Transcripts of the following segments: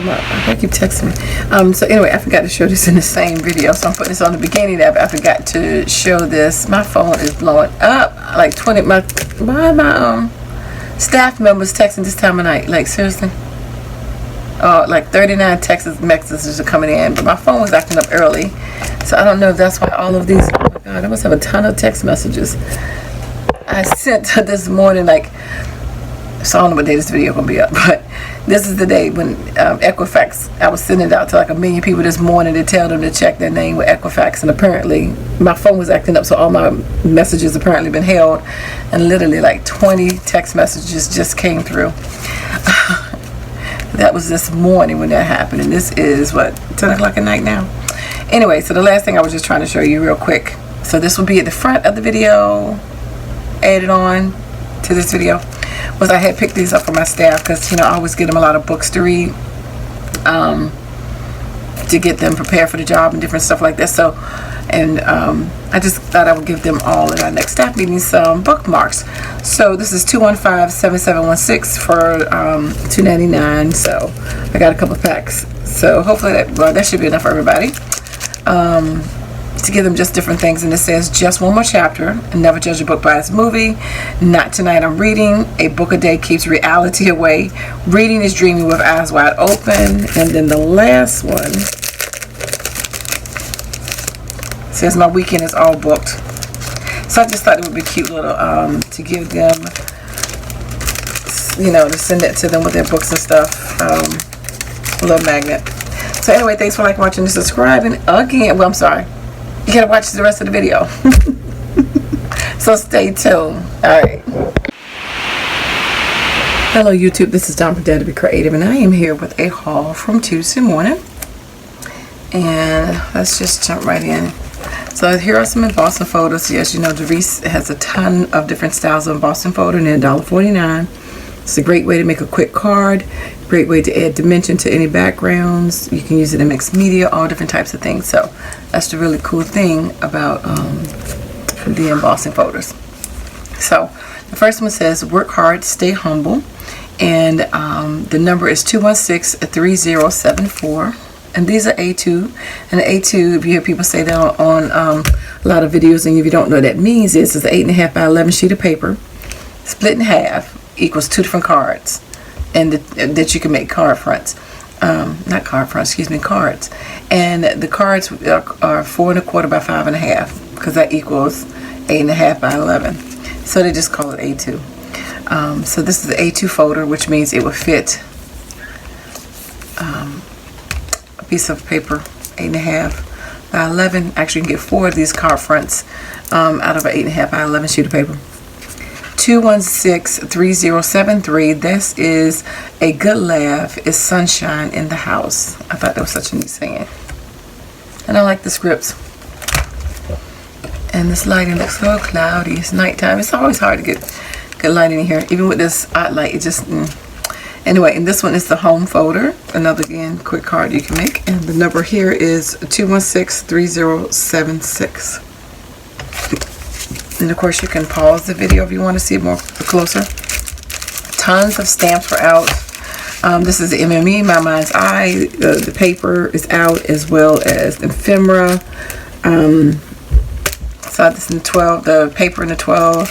I keep texting me. So anyway, I forgot to show this in the same video, so I'm putting this on the beginning of it. I forgot to show this. My phone is blowing up. Like 20, my staff members texting this time of night. Like, seriously? Like 39 text messages are coming in, but my phone was acting up early. So I don't know if that's why all of these, oh my God, I must have a ton of text messages. I sent this morning, like, so I don't know what day this video gonna be up, but this is the day when Equifax, I was sending it out to like 1 million people this morning to tell them to check their name with Equifax, and apparently my phone was acting up, so all my messages apparently been held, and literally like 20 text messages just came through. That was this morning when that happened, and this is what, 10 o'clock at night now. Anyway, so the last thing I was just trying to show you real quick, so this will be at the front of the video, added on to this video, was I had picked these up for my staff because, you know, I always get them a lot of books to read to get them prepared for the job and different stuff like that. So, and I just thought I would give them all in our next staff meeting some bookmarks. So this is 215-7716 for $2.99. So I got a couple packs. So hopefully that should be enough for everybody. To give them just different things, and it says just one more chapter, never judge a book by its movie, not tonight I'm reading, a book a day keeps reality away, reading is dreaming with eyes wide open, and then the last one says my weekend is all booked. So I just thought it would be cute little to give them, you know, to send it to them with their books and stuff, a little magnet. So anyway, thanks for watching and subscribing again. Well, I'm sorry, you gotta watch the rest of the video. So stay tuned. Alright. Hello YouTube, this is Dawn from DaretoBeCreative, and I am here with a haul from Tuesday morning. And let's just jump right in. So here are some embossing photos. Yes, you know, Doris has a ton of different styles of embossing photo, and they're $1.49. It's a great way to make a quick card, great way to add dimension to any backgrounds. You can use it in mixed media, all different types of things. So that's the really cool thing about the embossing folders. So the first one says work hard, stay humble, and the number is 216-3074. And these are A2, and the A2, if you hear people say that on a lot of videos, and if you don't know what that means, it's an 8.5 by 11 sheet of paper split in half, equals 2 different cards, and that you can make card fronts. Not card fronts, excuse me, cards. And the cards are 4 1/4 by 5 1/2, because that equals 8.5 by 11. So they just call it A2. So this is the A2 folder, which means it will fit a piece of paper 8.5 by 11. Actually, you can get 4 of these card fronts out of an 8.5 by 11 sheet of paper. 216-3073. This is a good laugh is sunshine in the house. I thought that was such a neat saying. And I like the scripts. And this lighting looks so cloudy. It's nighttime. It's always hard to get good lighting in here. Even with this odd light, it just... Anyway, and this one is the home folder. Another, again, quick card you can make. And the number here is 216-3076. And of course you can pause the video if you want to see it more closer. Tons of stamps are out. This is the MME, My Mind's Eye. The paper is out, as well as the ephemera. So this in the 12, the paper in the 12,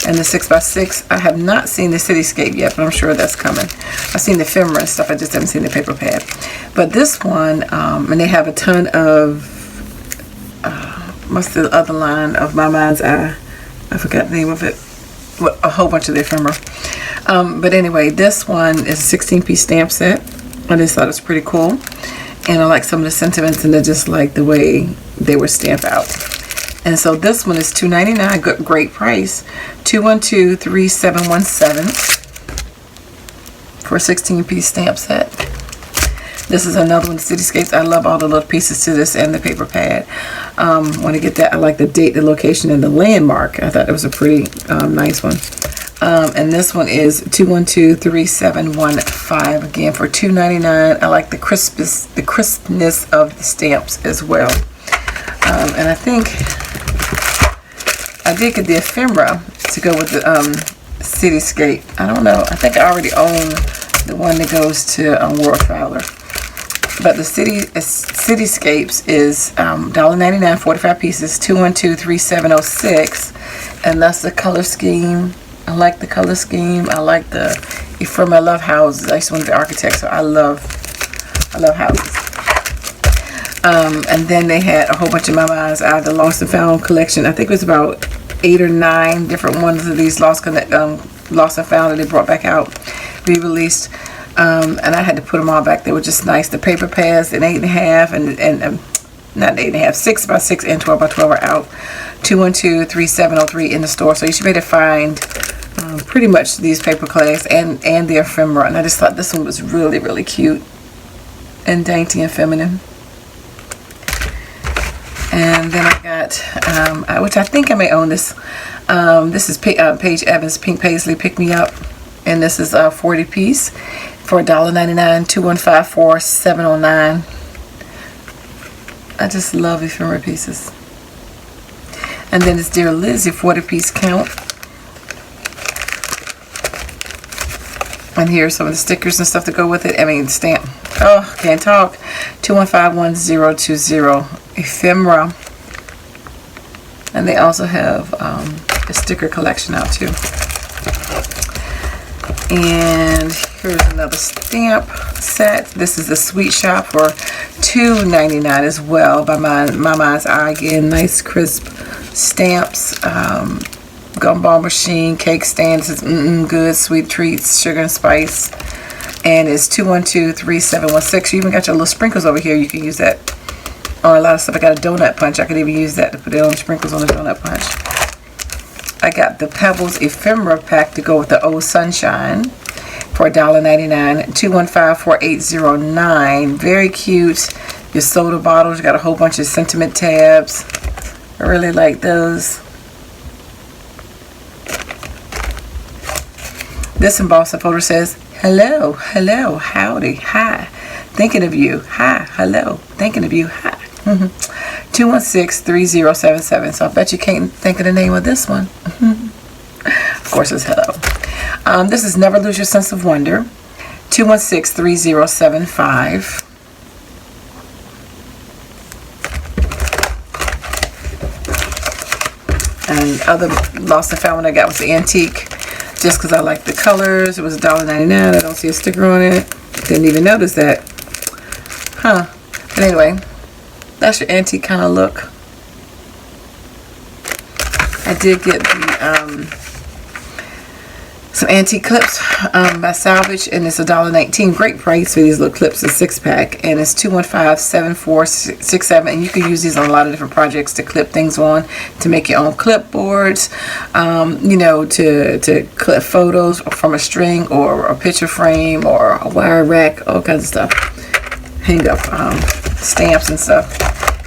and the 6x6. I have not seen the cityscape yet, but I'm sure that's coming. I've seen the ephemera and stuff. I just haven't seen the paper pad. But this one, and they have a ton of what's the other line of My Mind's Eye? I forgot the name of it. Well, a whole bunch of the ephemera. But anyway, this one is a 16-piece stamp set. I just thought it was pretty cool. And I like some of the sentiments, and I just like the way they were stamped out. And so this one is $2.99, good, great price. 212-3717 for a 16-piece stamp set. This is another one, Cityscapes. I love all the little pieces to this and the paper pad. Want to get that. I like the date, the location, and the landmark. I thought it was a pretty nice one. And this one is 212-3715, again for $2.99. I like the crispness of the stamps as well. And I think I did get the ephemera to go with the Cityscape. I don't know. I think I already own the one that goes to World Traveler. But the Cityscapes is $1.99, 45 pieces, 212-3706, and that's the color scheme. I like the color scheme. I like the from I love houses. I used to want to be an architect, so I love houses. And then they had a whole bunch of Mamas out of the Lost and Found collection. I think it was about 8 or 9 different ones of these Lost and Found that they brought back out, re-released. And I had to put them all back. They were just nice. The paper pads in 8.5 and not 8.5, 6x6 and 12x12 are out. 212-3703 in the store. So you should be able to find pretty much these paper clays and the ephemera. And I just thought this one was really, really cute and dainty and feminine. And then I got, which I think I may own this. This is Paige Evans Pink Paisley Pick Me Up. And this is a 40 piece for $1.99, 2154709. I just love ephemera pieces. And then it's Dear Lizzie 40 piece count. And here's some of the stickers and stuff to go with it. I mean, stamp. Oh, can't talk. 2151020 ephemera. And they also have a sticker collection out too. And here's another stamp set. This is the Sweet Shop for $2.99 as well by Mama's Eye. Again, nice crisp stamps. Gumball machine, cake stand. This is good, sweet treats, sugar and spice. And it's 212-3716. You even got your little sprinkles over here. You can use that on a lot of stuff. I got a donut punch. I could even use that to put it on sprinkles on the donut punch. I got the Pebbles ephemera pack to go with the Old Sunshine for $1.99. 215-4809. Very cute. Your soda bottles. You got a whole bunch of sentiment tabs. I really like those. This embossed photo says, hello, hello, howdy, hi, thinking of you, hi, hello, thinking of you, hi. 216-3077. So I bet you can't think of the name of this one. Of course it's hello. This is Never Lose Your Sense of Wonder. 216-3075. And other Lost and Found one I got was the antique. Just because I like the colors. It was $1.99. I don't see a sticker on it. Didn't even notice that. Huh. But anyway, that's your antique kind of look. I did get the some antique clips by Salvage, and it's $1.19. Great price for these little clips, a 6-pack, and it's 215-7467. And you can use these on a lot of different projects to clip things on, to make your own clipboards, you know, to clip photos from a string or a picture frame or a wire rack, all kinds of stuff. Hang up stamps and stuff.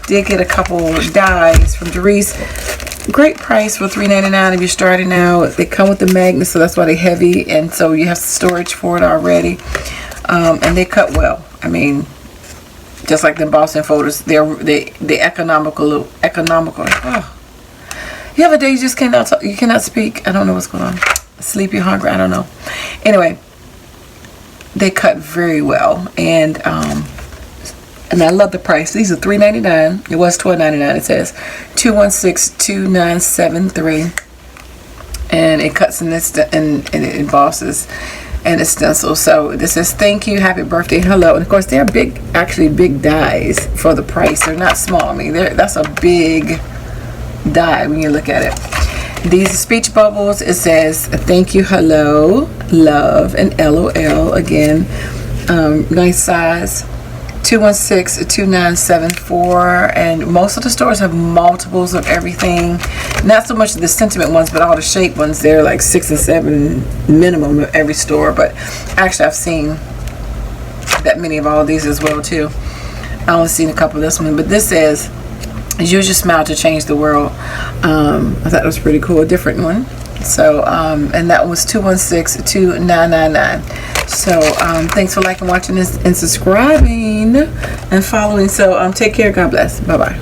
Did get a couple dies from Doris. Great price for $3.99 if you're starting out. They come with the magnet, so that's why they're heavy, and so you have storage for it already. And they cut well. I mean, just like the embossing photos, they're economical. Oh. You have a day you just cannot talk, you cannot speak. I don't know what's going on. Sleepy, hungry, I don't know. Anyway, they cut very well, and I love the price. These are $3.99. It was $12.99. It says 216-2973, and it cuts in this and it embosses and it's stenciled. So this says thank you, happy birthday, hello. And of course they're big, actually big dies for the price. They're not small. I mean, that's a big die when you look at it. These speech bubbles. It says thank you, hello, love, and LOL. Again, nice size. 216-2974, and most of the stores have multiples of everything. Not so much the sentiment ones, but all the shape ones. They're like 6 and 7 minimum of every store. But actually, I've seen that many of all of these as well too. I only seen a couple of this one, but this says use your smile to change the world. I thought that was pretty cool, a different one. So and that was 216-2999. So thanks for liking, watching this, and subscribing and following. So take care. God bless. Bye bye.